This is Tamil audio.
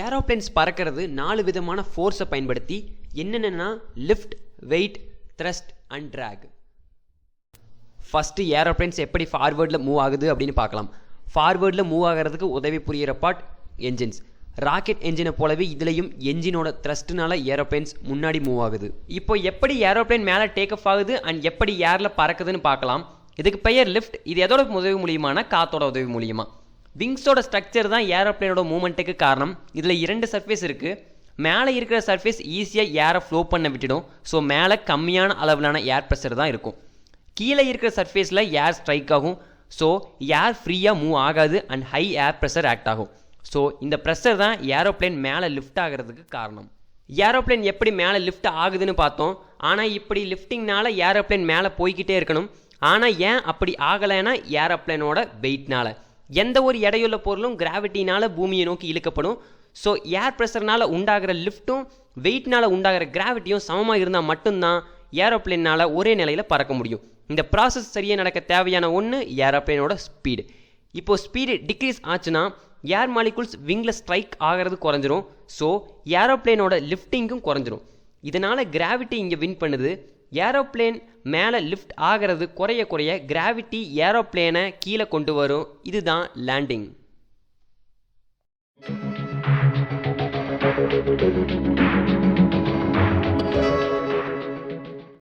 ஏரோப்ளேன்ஸ் பறக்கிறது 4 விதமான ஃபோர்ஸை பயன்படுத்தி. என்னென்னா lift, weight, thrust and drag. First aeroplanes எப்படி ஃபார்வேர்டில் மூவ் ஆகுது அப்படின்னு பார்க்கலாம். ஃபார்வேர்டில் மூவ் ஆகிறதுக்கு உதவி புரிகிற பார்ட் என்ஜின்ஸ். ராக்கெட் என்ஜினை போலவே இதுலேயும் என்ஜினோட த்ரஸ்ட்னால ஏரோப்ளேன்ஸ் முன்னாடி மூவ் ஆகுது. இப்போ எப்படி ஏரோப்ளேன் மேலே டேக் ஆஃப் ஆகுது அண்ட் எப்படி ஏரில் பறக்குதுன்னு பார்க்கலாம். இதுக்கு பெயர் லிஃப்ட். இது எதோட உதவி மூலியமான காத்தோட உதவி மூலியமா. விங்ஸோட ஸ்ட்ரக்சர் தான் ஏரோப்ளேனோட மூவ்மெண்ட்டுக்கு காரணம். இதில் 2 சர்ஃபேஸ் இருக்குது. மேலே இருக்கிற சர்ஃபேஸ் ஈஸியாக ஏரை ஃப்ளோ பண்ண விட்டுடும். ஸோ மேலே கம்மியான அளவிலான ஏர் ப்ரெஷர் தான் இருக்கும். கீழே இருக்கிற சர்ஃபேஸில் ஏர் ஸ்ட்ரைக் ஆகும். ஸோ ஏர் ஃப்ரீயாக மூவ் ஆகாது and high air pressure act ஆகும். ஸோ இந்த ப்ரெஷர் தான் ஏரோப்ளேன் மேலே லிஃப்ட் ஆகிறதுக்கு காரணம். ஏரோப்ளேன் எப்படி மேலே லிஃப்ட் ஆகுதுன்னு பார்த்தோம். ஆனால் இப்படி லிஃப்டிங்னால ஏரோப்ளேன் மேலே போய்கிட்டே இருக்கணும். ஆனால் ஏன் அப்படி ஆகலைன்னா ஏரோப்ளேனோட வெயிட்னால. எந்த ஒரு எடையுள்ள பொருளும் கிராவிட்டினால் பூமியை நோக்கி இழுக்கப்படும். ஸோ ஏர் ப்ரெஷர்னால் உண்டாகிற லிஃப்ட்டும் வெயிட்னால் உண்டாகிற கிராவிட்டியும் சமமாக இருந்தால் மட்டும்தான் ஏரோப்ளேனால் ஒரே நிலையில் பறக்க முடியும். இந்த ப்ராசஸ் சரியாக நடக்க தேவையான ஒன்று ஏரோப்ளேனோட ஸ்பீடு. இப்போது ஸ்பீடு டிக்ரீஸ் ஆச்சுன்னா ஏர் மாலிகுல்ஸ் விங்கில் ஸ்ட்ரைக் ஆகிறது குறைஞ்சிரும். ஸோ ஏரோப்ளேனோட லிஃப்டிங்கும் குறைஞ்சிரும். இதனால் கிராவிட்டி இங்கே வின் பண்ணுது. ஏரோப்ளேன் மேலே லிஃப்ட் ஆகிறது குறைய குறைய கிராவிட்டி ஏரோப்ளேனை கீழே கொண்டு வரும். இதுதான் லேண்டிங்.